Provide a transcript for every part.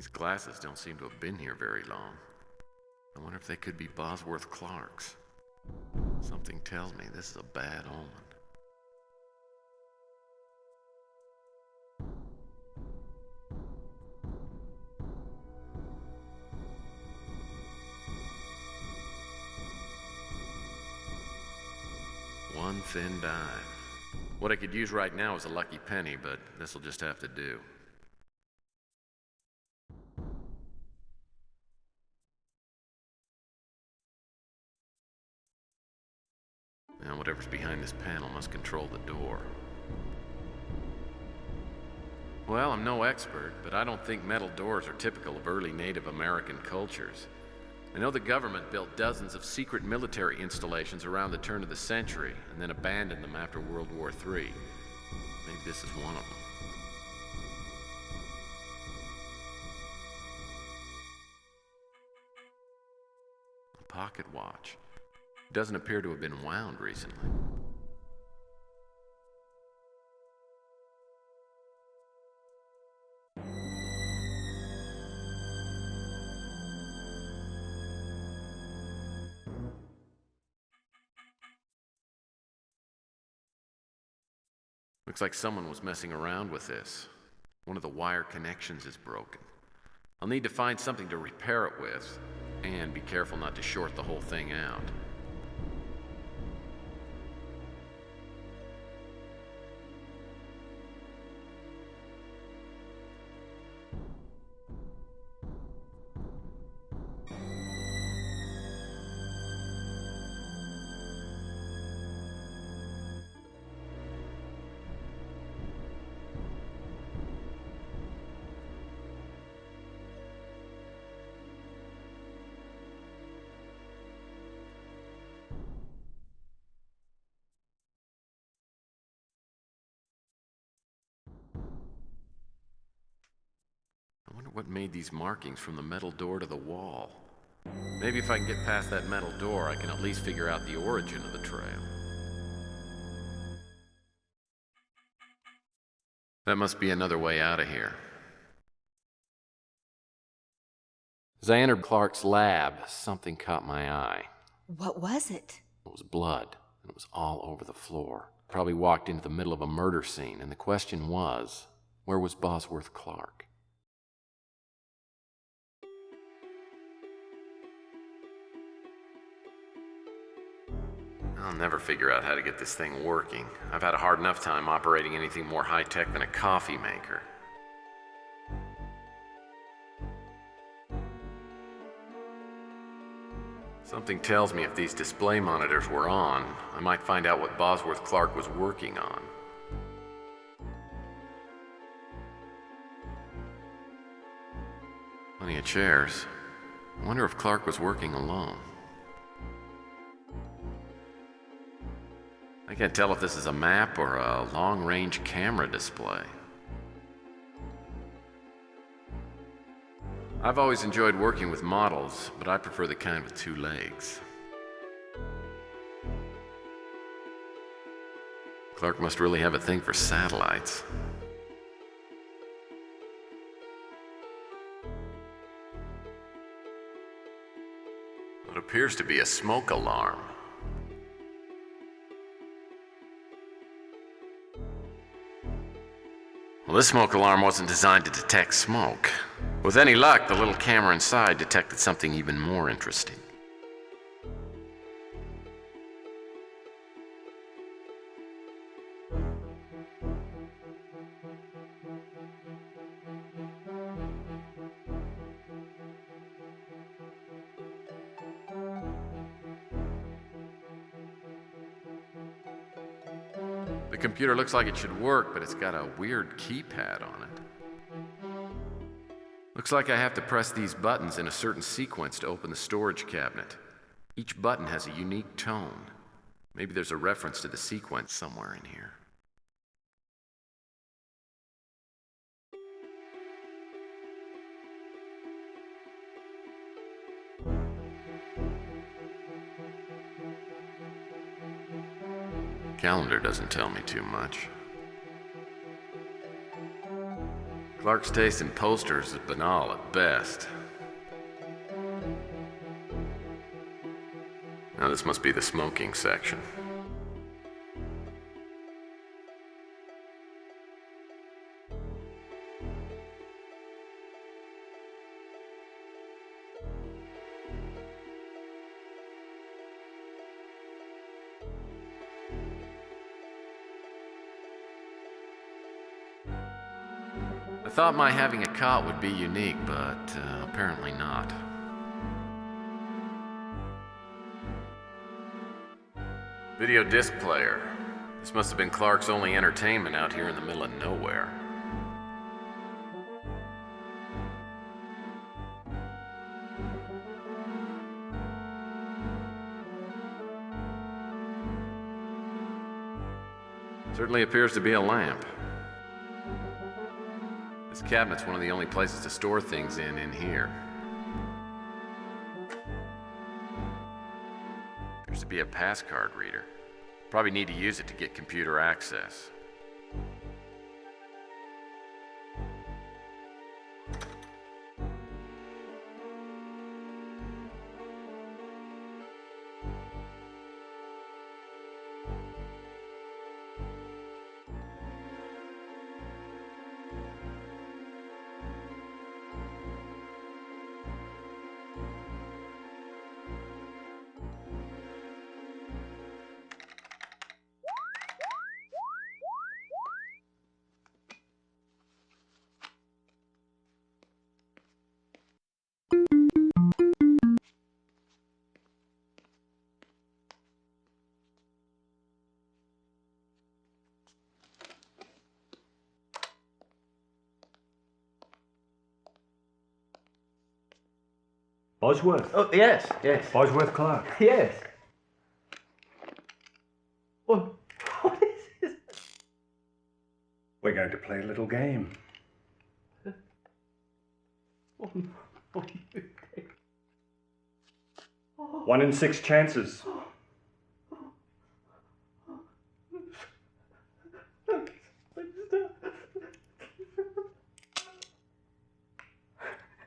These glasses don't seem to have been here very long. I wonder if they could be Bosworth Clark's. Something tells me this is a bad omen. One thin dime. What I could use right now is a lucky penny, but this'll just have to do. Now, whatever's behind this panel must control the door. Well, I'm no expert, but I don't think metal doors are typical of early Native American cultures. I know the government built dozens of secret military installations around the turn of the century, and then abandoned them after World War III. Maybe this is one of them. A pocket watch. It doesn't appear to have been wound recently. Looks like someone was messing around with this. One of the wire connections is broken. I'll need to find something to repair it with, and be careful not to short the whole thing out. I wonder what made these markings from the metal door to the wall. Maybe if I can get past that metal door, I can at least figure out the origin of the trail. That must be another way out of here. As I entered Clark's lab, something caught my eye. What was it? It was blood, and it was all over the floor. Probably walked into the middle of a murder scene, and the question was, where was Bosworth Clark? I'll never figure out how to get this thing working. I've had a hard enough time operating anything more high-tech than a coffee maker. Something tells me if these display monitors were on, I might find out what Bosworth Clark was working on. Plenty of chairs. I wonder if Clark was working alone. I can't tell if this is a map or a long-range camera display. I've always enjoyed working with models, but I prefer the kind with two legs. Clark must really have a thing for satellites. What appears to be a smoke alarm. Well, this smoke alarm wasn't designed to detect smoke. With any luck, the little camera inside detected something even more interesting. The computer looks like it should work, but it's got a weird keypad on it. Looks like I have to press these buttons in a certain sequence to open the storage cabinet. Each button has a unique tone. Maybe there's a reference to the sequence somewhere in here. Calendar doesn't tell me too much. Clark's taste in posters is banal at best. Now this must be the smoking section. I thought my having a cot would be unique, but apparently not. Video disc player. This must have been Clark's only entertainment out here in the middle of nowhere. Certainly appears to be a lamp. This cabinet's one of the only places to store things in here. Appears to be a pass card reader. Probably need to use it to get computer access. Bosworth? Oh, yes, yes. Bosworth Clark? Yes. What is this? We're going to play a little game. One in 6 chances.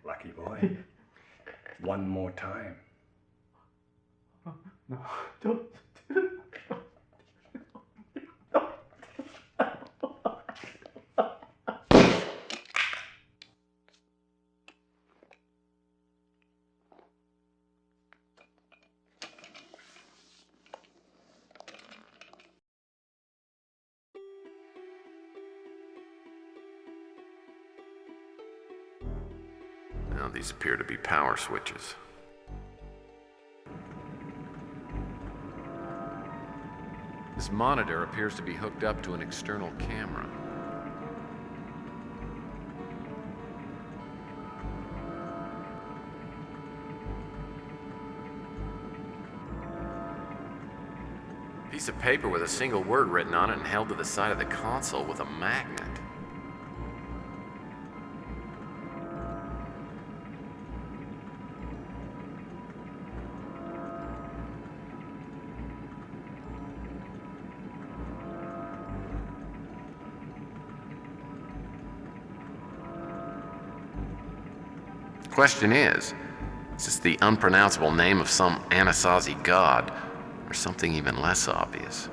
Lucky boy. One more time. No, don't. Now these appear to be power switches. This monitor appears to be hooked up to an external camera. Piece of paper with a single word written on it and held to the side of the console with a magnet. Question is this the unpronounceable name of some Anasazi god, or something even less obvious?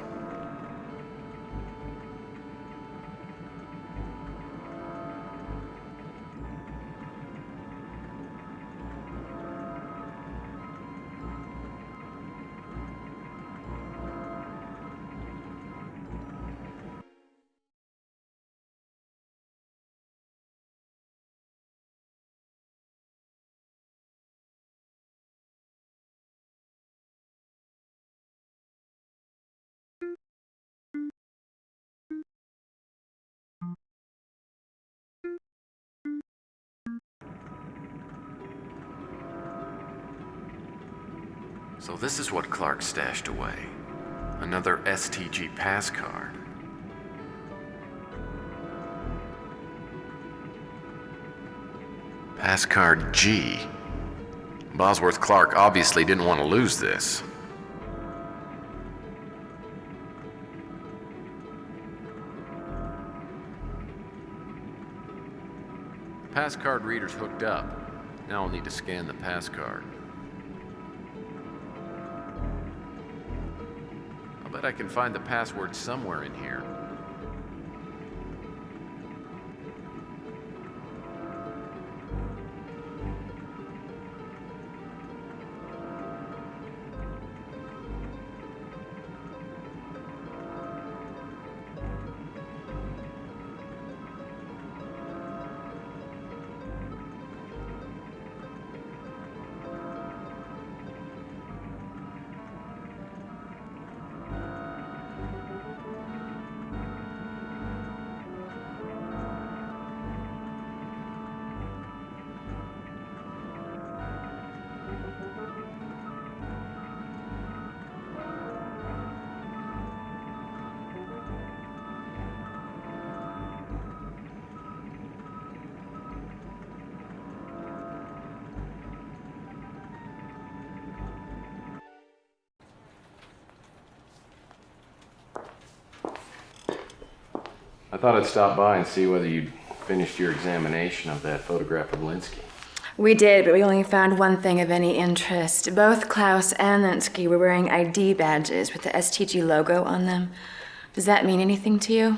So this is what Clark stashed away. Another STG pass card. Pass card G. Bosworth Clark obviously didn't want to lose this. pass card reader's hooked up. Now I'll need to scan the pass card. I'll bet I can find the password somewhere in here. I thought I'd stop by and see whether you'd finished your examination of that photograph of Linsky. We did, but we only found one thing of any interest. Both Klaus and Linsky were wearing ID badges with the STG logo on them. Does that mean anything to you?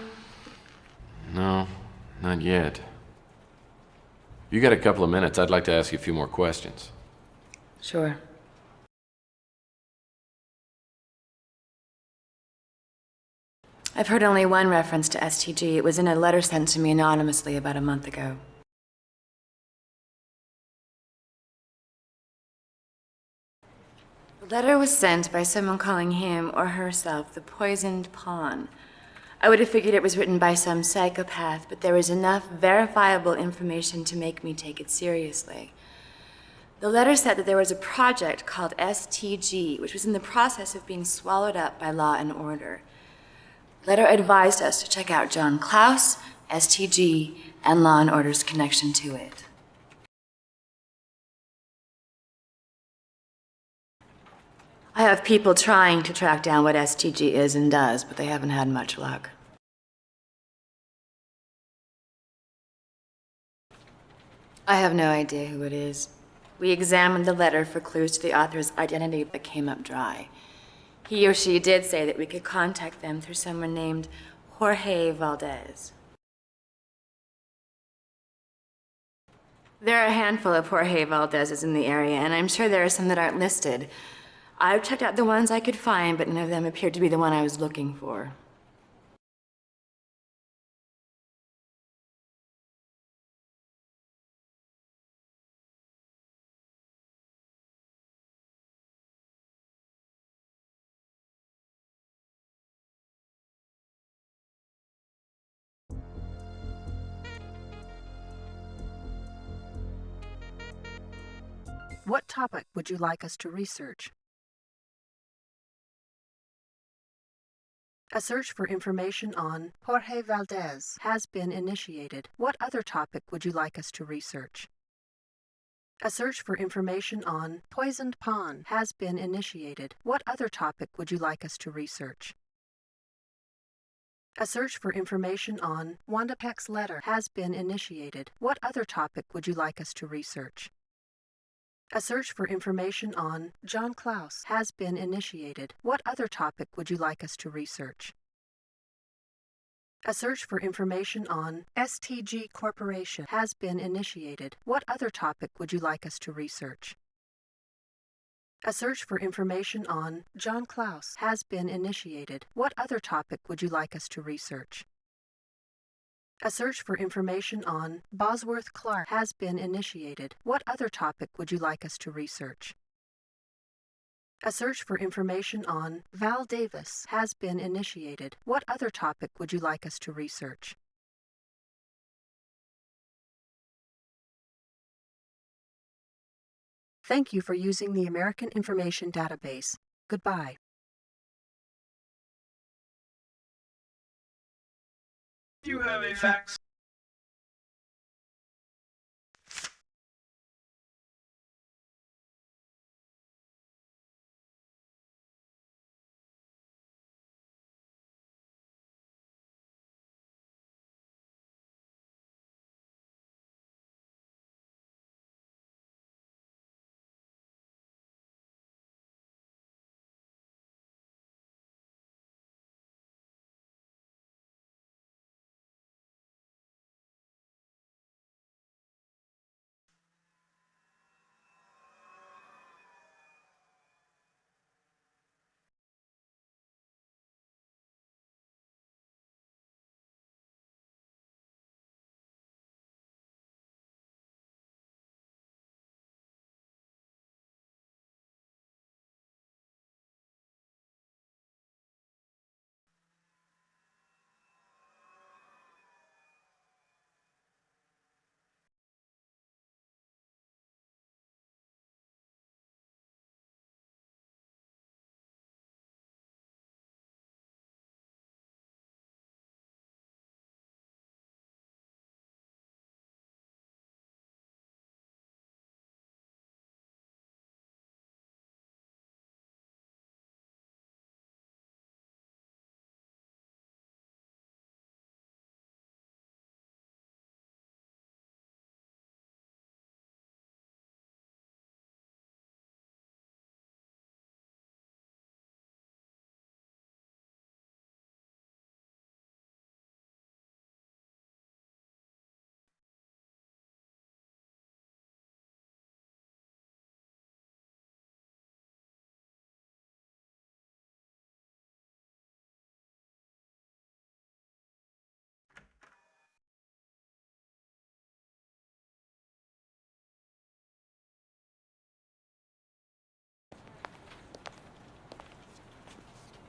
No, not yet. You got a couple of minutes, I'd like to ask you a few more questions. Sure. I've heard only one reference to STG. It was in a letter sent to me anonymously about a month ago. The letter was sent by someone calling him or herself the Poisoned Pawn. I would have figured it was written by some psychopath, but there was enough verifiable information to make me take it seriously. The letter said that there was a project called STG, which was in the process of being swallowed up by Law and Order. The letter advised us to check out John Klaus, STG, and Law and Order's connection to it. I have people trying to track down what STG is and does, but they haven't had much luck. I have no idea who it is. We examined the letter for clues to the author's identity, but came up dry. He or she did say that we could contact them through someone named Jorge Valdez. There are a handful of Jorge Valdezes in the area, and I'm sure there are some that aren't listed. I've checked out the ones I could find, but none of them appeared to be the one I was looking for. What topic would you like us to research? A search for information on Jorge Valdez has been initiated. What other topic would you like us to research? A search for information on Poisoned Pawn has been initiated. What other topic would you like us to research? A search for information on Wanda Peck's letter has been initiated. What other topic would you like us to research? A search for information on John Klaus has been initiated. What other topic would you like us to research? A search for information on STG Corporation has been initiated. What other topic would you like us to research? A search for information on John Klaus has been initiated. What other topic would you like us to research? A search for information on Bosworth Clark has been initiated. What other topic would you like us to research? A search for information on Val Davis has been initiated. What other topic would you like us to research? Thank you for using the American Information Database. Goodbye. You have a fax.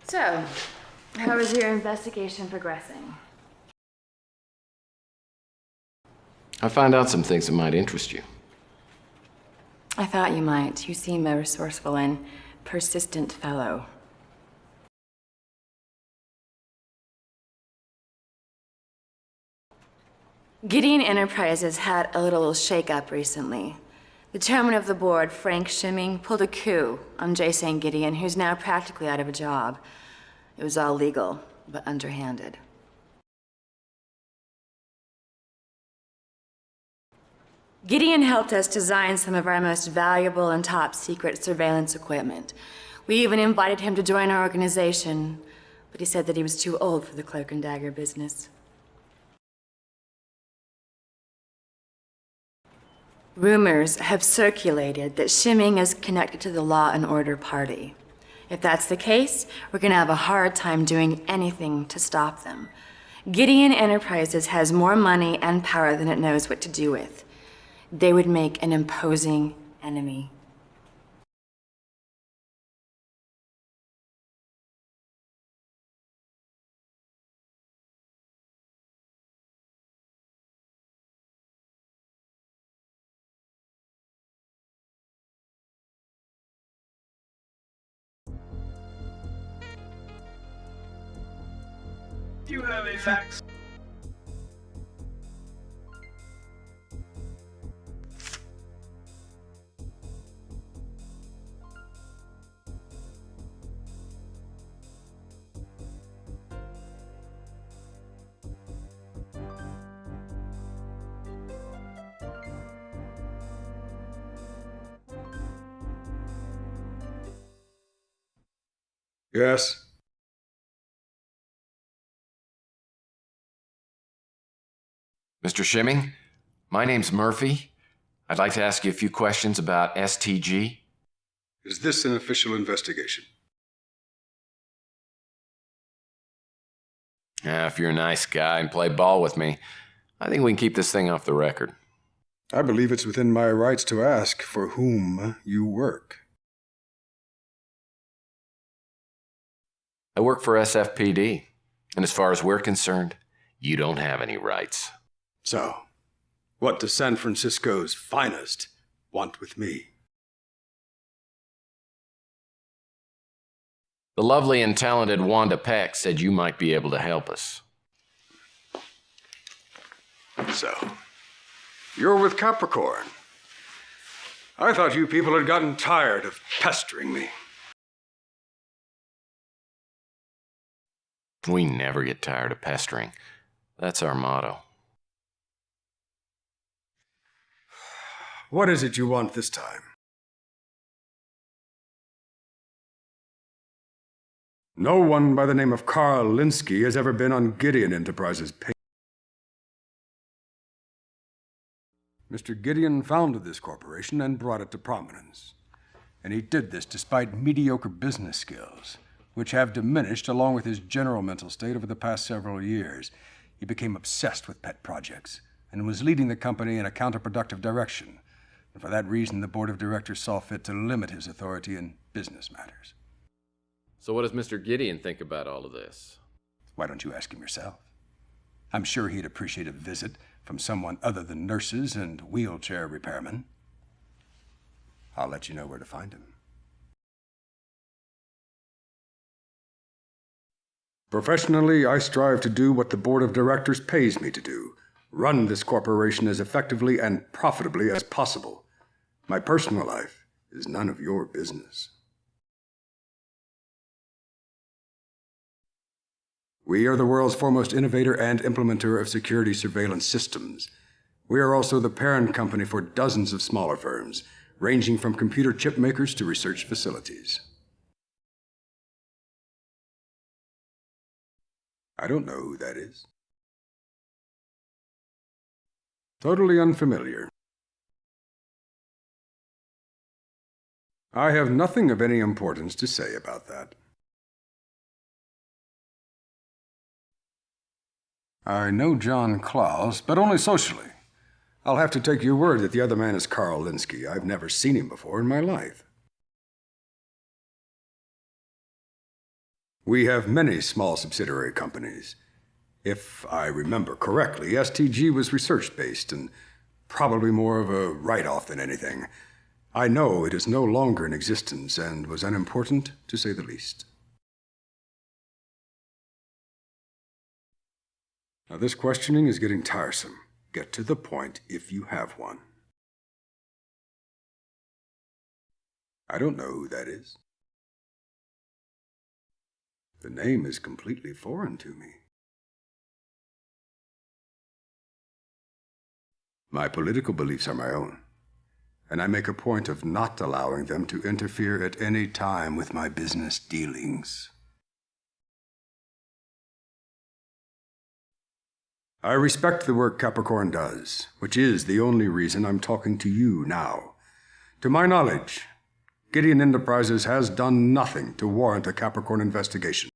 So, how is your investigation progressing? I found out some things that might interest you. I thought you might. You seem a resourceful and persistent fellow. Gideon Enterprises had a little shake-up recently. The chairman of the board, Frank Shimming, pulled a coup on J. St. Gideon, who's now practically out of a job. It was all legal, but underhanded. Gideon helped us design some of our most valuable and top-secret surveillance equipment. We even invited him to join our organization, but he said that he was too old for the cloak and dagger business. Rumors have circulated that Shimming is connected to the Law and Order Party. If that's the case, we're gonna have a hard time doing anything to stop them. Gideon Enterprises has more money and power than it knows what to do with. They would make an imposing enemy. Do you have any facts? Yes? Mr. Shimming, my name's Murphy. I'd like to ask you a few questions about STG. Is this an official investigation? If you're a nice guy and play ball with me, I think we can keep this thing off the record. I believe it's within my rights to ask for whom you work. I work for SFPD, and as far as we're concerned, you don't have any rights. So, what does San Francisco's finest want with me? The lovely and talented Wanda Peck said you might be able to help us. So, you're with Capricorn. I thought you people had gotten tired of pestering me. We never get tired of pestering. That's our motto. What is it you want this time? No one by the name of Carl Linsky has ever been on Gideon Enterprises' pay. Mr. Gideon founded this corporation and brought it to prominence. And he did this despite mediocre business skills, which have diminished along with his general mental state over the past several years. He became obsessed with pet projects and was leading the company in a counterproductive direction. And for that reason, the board of directors saw fit to limit his authority in business matters. So what does Mr. Gideon think about all of this? Why don't you ask him yourself? I'm sure he'd appreciate a visit from someone other than nurses and wheelchair repairmen. I'll let you know where to find him. Professionally, I strive to do what the board of directors pays me to do. Run this corporation as effectively and profitably as possible. My personal life is none of your business. We are the world's foremost innovator and implementer of security surveillance systems. We are also the parent company for dozens of smaller firms, ranging from computer chip makers to research facilities. I don't know who that is. Totally unfamiliar. I have nothing of any importance to say about that. I know John Klaus, but only socially. I'll have to take your word that the other man is Carl Linsky. I've never seen him before in my life. We have many small subsidiary companies. If I remember correctly, STG was research-based and probably more of a write-off than anything. I know it is no longer in existence and was unimportant, to say the least. Now, this questioning is getting tiresome. Get to the point if you have one. I don't know who that is. The name is completely foreign to me. My political beliefs are my own, and I make a point of not allowing them to interfere at any time with my business dealings. I respect the work Capricorn does, which is the only reason I'm talking to you now. To my knowledge, Gideon Enterprises has done nothing to warrant a Capricorn investigation.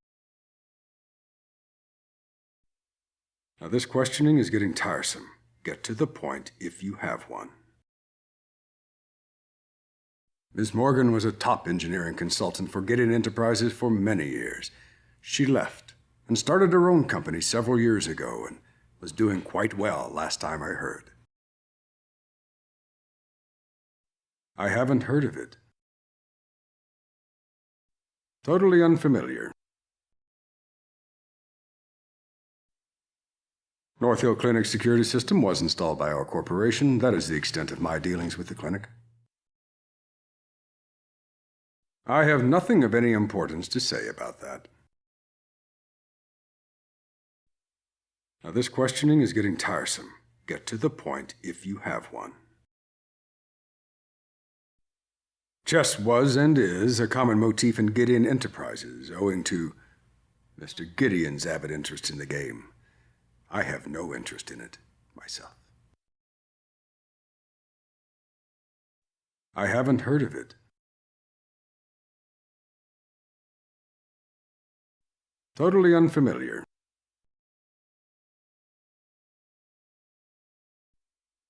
Now, this questioning is getting tiresome. Get to the point if you have one. Ms. Morgan was a top engineering consultant for Gideon Enterprises for many years. She left and started her own company several years ago and was doing quite well last time I heard. I haven't heard of it. Totally unfamiliar. North Hill Clinic security system was installed by our corporation. That is the extent of my dealings with the clinic. I have nothing of any importance to say about that. Now, this questioning is getting tiresome. Get to the point if you have one. Chess was and is a common motif in Gideon Enterprises, owing to Mr. Gideon's avid interest in the game. I have no interest in it myself. I haven't heard of it. Totally unfamiliar.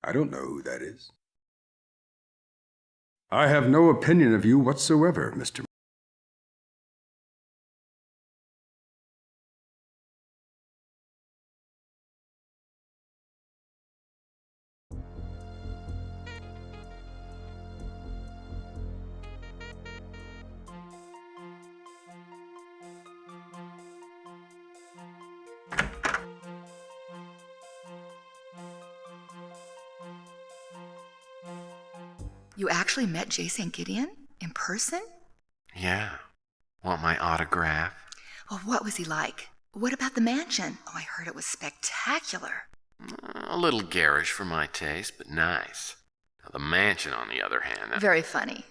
I don't know who that is. I have no opinion of you whatsoever, Mr. You actually met J. St. Gideon in person? Yeah. Want my autograph? Well, what was he like? What about the mansion? Oh, I heard it was spectacular. A little garish for my taste, but nice. Now, the mansion, on the other hand... Very funny.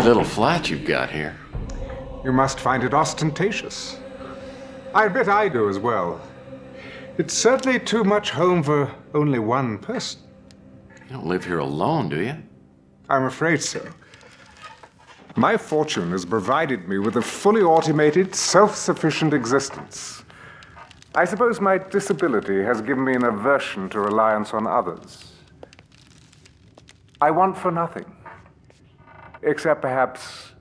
Little flat you've got here. You must find it ostentatious. I bet I do as well. It's certainly too much home for only one person. You don't live here alone, do you? I'm afraid so. My fortune has provided me with a fully automated, self-sufficient existence. I suppose my disability has given me an aversion to reliance on others. I want for nothing. Except perhaps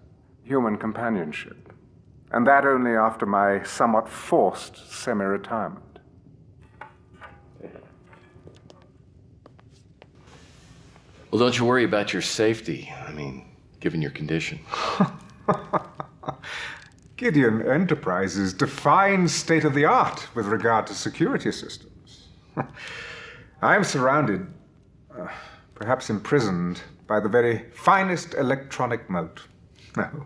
human companionship, and that only after my somewhat forced semi-retirement. Well, don't you worry about your safety. I mean, given your condition. Gideon Enterprises defines state-of-the-art with regard to security systems. I am surrounded, perhaps imprisoned, by the very finest electronic moat. No,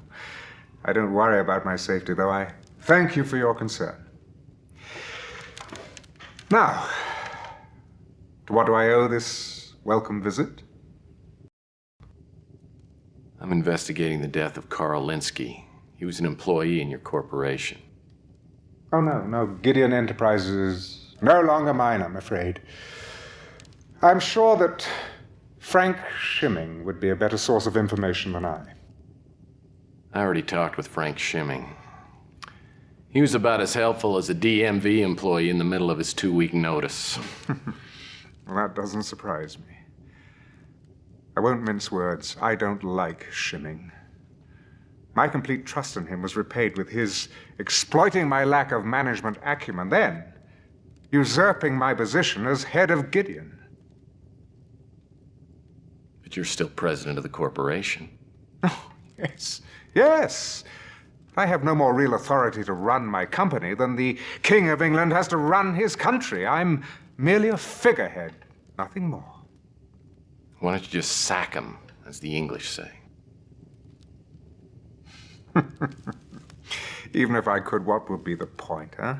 I don't worry about my safety, though I thank you for your concern. Now, to what do I owe this welcome visit? I'm investigating the death of Carl Linsky. He was an employee in your corporation. Oh, no. Gideon Enterprises is no longer mine, I'm afraid. I'm sure that Frank Schimming would be a better source of information than I. I already talked with Frank Schimming. He was about as helpful as a DMV employee in the middle of his 2-week notice. Well, that doesn't surprise me. I won't mince words. I don't like Schimming. My complete trust in him was repaid with his exploiting my lack of management acumen, then usurping my position as head of Gideon. But you're still president of the corporation. Oh, yes. I have no more real authority to run my company than the King of England has to run his country. I'm merely a figurehead, nothing more. Why don't you just sack him, as the English say? Even if I could, what would be the point, huh?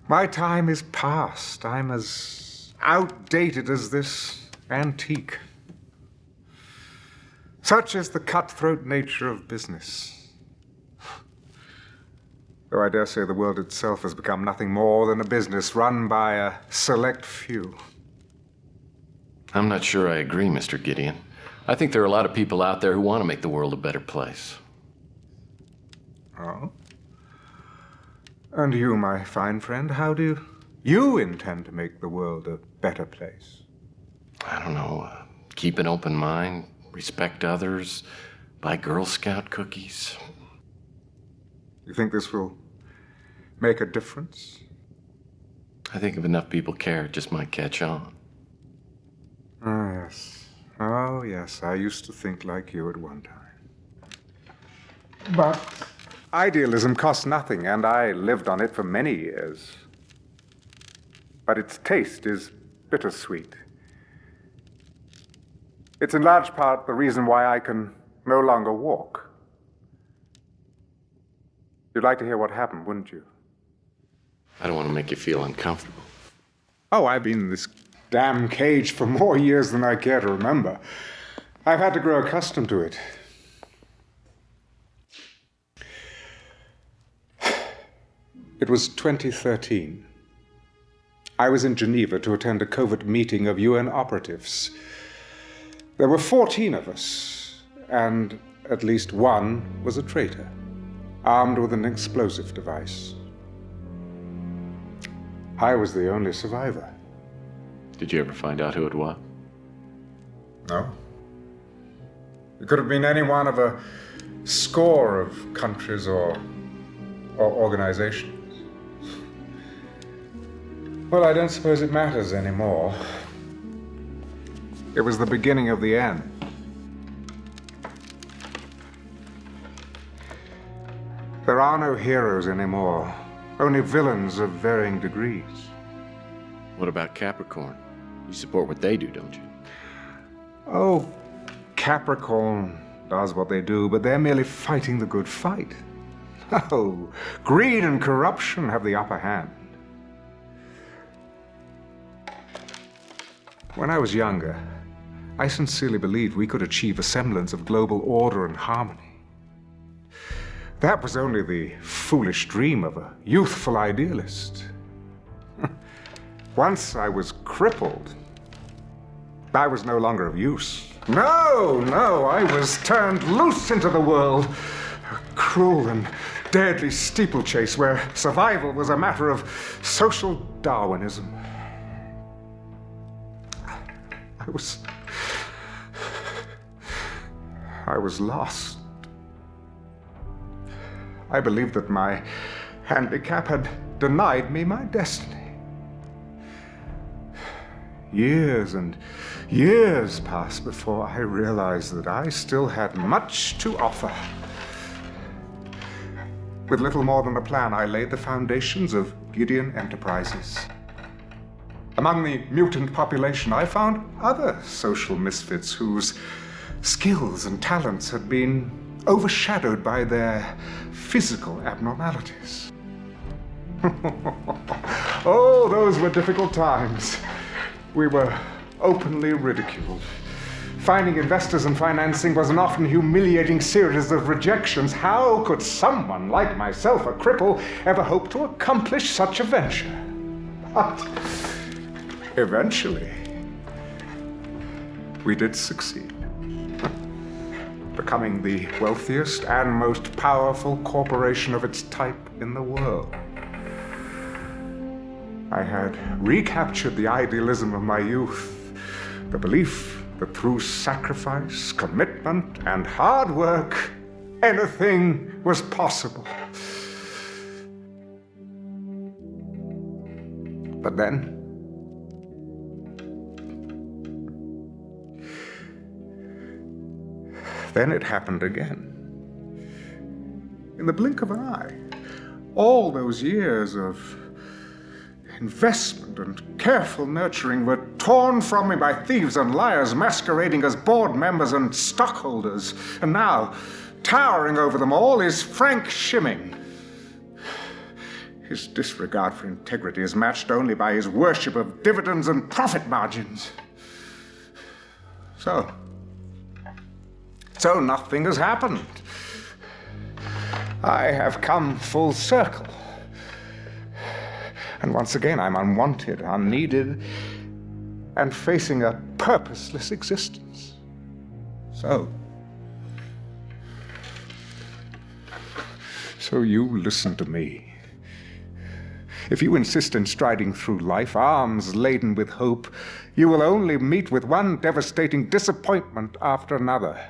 My time is past. I'm as outdated as this antique. Such is the cutthroat nature of business. Though I dare say the world itself has become nothing more than a business run by a select few. I'm not sure I agree, Mr. Gideon. I think there are a lot of people out there who want to make the world a better place. Oh? And you, my fine friend, how do you intend to make the world a better place? I don't know. Keep an open mind, respect others, buy Girl Scout cookies. You think this will make a difference? I think if enough people care, it just might catch on. Ah, yes. Oh, yes. I used to think like you at one time. But idealism costs nothing, and I lived on it for many years. But its taste is bittersweet. It's in large part the reason why I can no longer walk. You'd like to hear what happened, wouldn't you? I don't want to make you feel uncomfortable. Oh, I've been in this damn cage for more years than I care to remember. I've had to grow accustomed to it. It was 2013. I was in Geneva to attend a covert meeting of UN operatives. There were 14 of us, and at least one was a traitor, armed with an explosive device. I was the only survivor. Did you ever find out who it was? No. It could have been any one of a score of countries or organizations. Well, I don't suppose it matters anymore. It was the beginning of the end. There are no heroes anymore, only villains of varying degrees. What about Capricorn? You support what they do, don't you? Oh, Capricorn does what they do, but they're merely fighting the good fight. Oh, greed and corruption have the upper hand. When I was younger, I sincerely believed we could achieve a semblance of global order and harmony. That was only the foolish dream of a youthful idealist. Once I was crippled, I was no longer of use. No, I was turned loose into the world. A cruel and deadly steeplechase where survival was a matter of social Darwinism. I was lost. I believed that my handicap had denied me my destiny. Years and years passed before I realized that I still had much to offer. With little more than a plan, I laid the foundations of Gideon Enterprises. Among the mutant population, I found other social misfits whose skills and talents had been overshadowed by their physical abnormalities. Oh, those were difficult times. We were openly ridiculed. Finding investors and financing was an often humiliating series of rejections. How could someone like myself, a cripple, ever hope to accomplish such a venture? But eventually, we did succeed, becoming the wealthiest and most powerful corporation of its type in the world. I had recaptured the idealism of my youth, the belief that through sacrifice, commitment, and hard work, anything was possible. But then it happened again. In the blink of an eye, all those years of investment and careful nurturing were torn from me by thieves and liars masquerading as board members and stockholders. And now, towering over them all, is Frank Shimming. His disregard for integrity is matched only by his worship of dividends and profit margins. So nothing has happened. I have come full circle. And once again, I'm unwanted, unneeded, and facing a purposeless existence. So you listen to me. If you insist in striding through life, arms laden with hope, you will only meet with one devastating disappointment after another.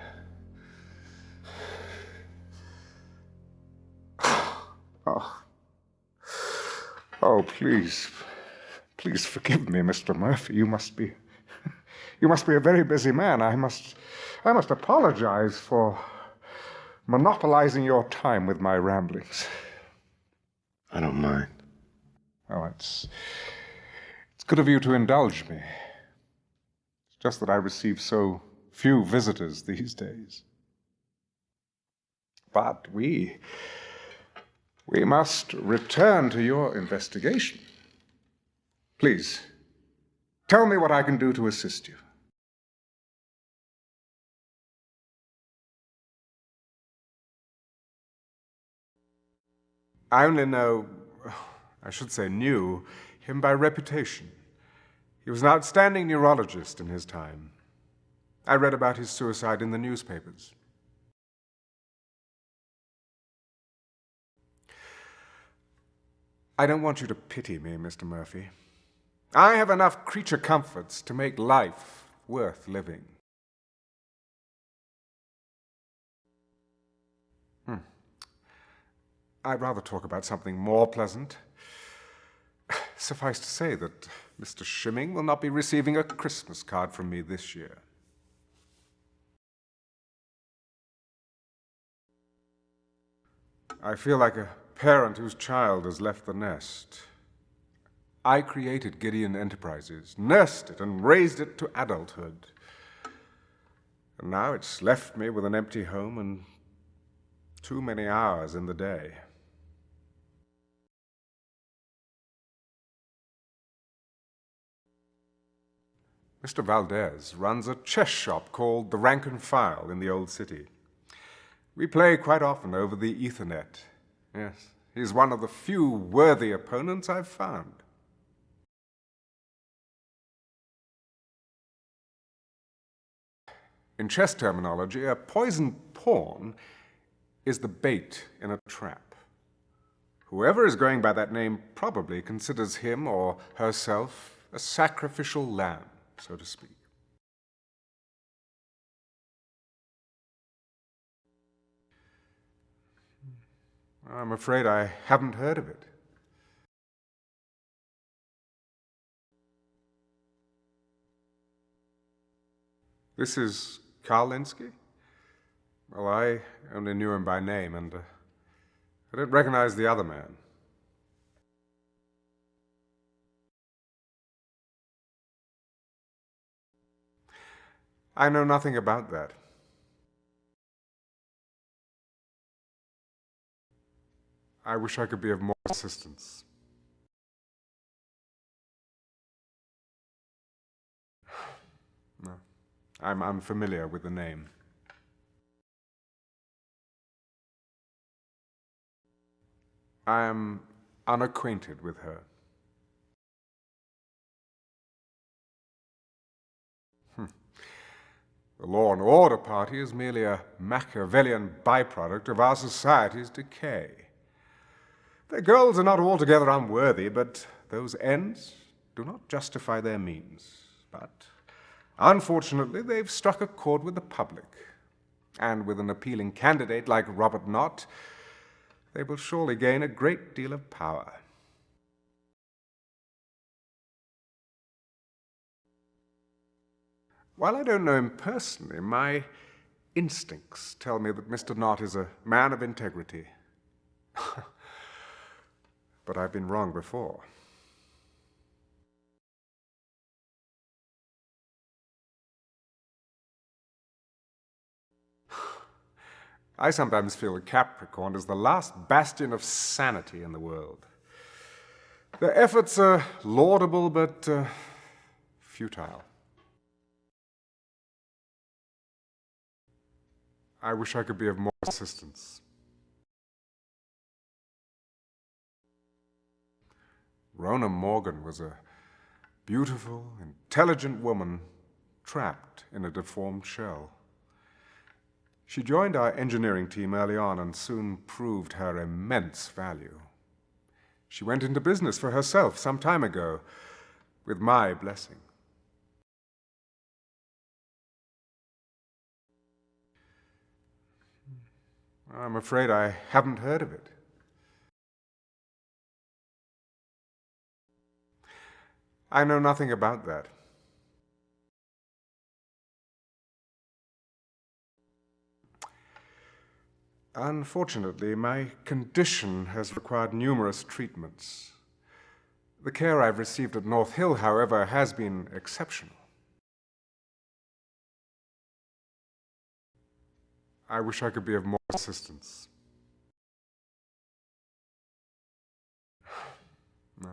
Oh, please forgive me, Mr. Murphy. You must be a very busy man. I must apologize for monopolizing your time with my ramblings. I don't mind. Oh, it's good of you to indulge me. It's just that I receive so few visitors these days. But we must return to your investigation. Please, tell me what I can do to assist you. I only knew him by reputation. He was an outstanding neurologist in his time. I read about his suicide in the newspapers. I don't want you to pity me, Mr. Murphy. I have enough creature comforts to make life worth living. I'd rather talk about something more pleasant. Suffice to say that Mr. Shimming will not be receiving a Christmas card from me this year. I feel like a parent whose child has left the nest. I created Gideon Enterprises, nursed it, and raised it to adulthood. And now it's left me with an empty home and too many hours in the day. Mr. Valdez runs a chess shop called the Rank and File in the Old City. We play quite often over the Ethernet. Yes, he's one of the few worthy opponents I've found. In chess terminology, a poisoned pawn is the bait in a trap. Whoever is going by that name probably considers him or herself a sacrificial lamb, so to speak. I'm afraid I haven't heard of it. This is Karl Linsky? Well, I only knew him by name, and I don't recognize the other man. I know nothing about that. I wish I could be of more assistance. No, I'm unfamiliar with the name. I am unacquainted with her. The Law and Order Party is merely a Machiavellian byproduct of our society's decay. Their goals are not altogether unworthy, but those ends do not justify their means. But unfortunately, they've struck a chord with the public. And with an appealing candidate like Robert Knott, they will surely gain a great deal of power. While I don't know him personally, my instincts tell me that Mr. Knott is a man of integrity. But I've been wrong before. I sometimes feel that Capricorn is the last bastion of sanity in the world. Their efforts are laudable but futile. I wish I could be of more assistance. Rona Morgan was a beautiful, intelligent woman trapped in a deformed shell. She joined our engineering team early on and soon proved her immense value. She went into business for herself some time ago, with my blessing. I'm afraid I haven't heard of it. I know nothing about that. Unfortunately, my condition has required numerous treatments. The care I've received at North Hill, however, has been exceptional. I wish I could be of more assistance. No,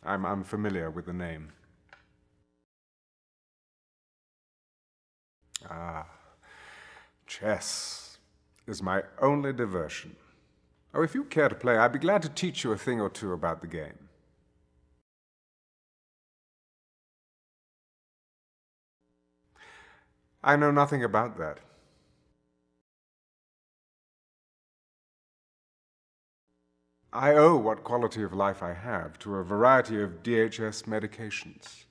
I'm unfamiliar with the name. Ah, chess is my only diversion. Oh, if you care to play, I'd be glad to teach you a thing or two about the game. I know nothing about that. I owe what quality of life I have to a variety of DHS medications.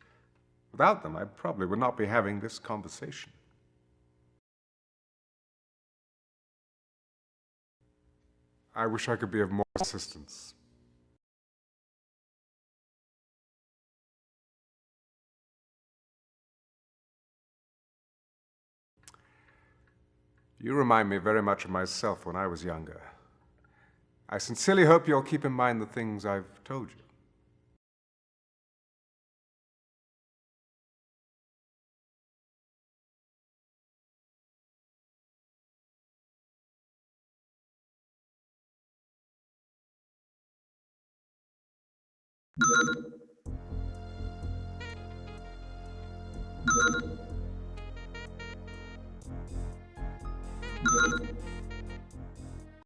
Without them, I probably would not be having this conversation. I wish I could be of more assistance. You remind me very much of myself when I was younger. I sincerely hope you'll keep in mind the things I've told you.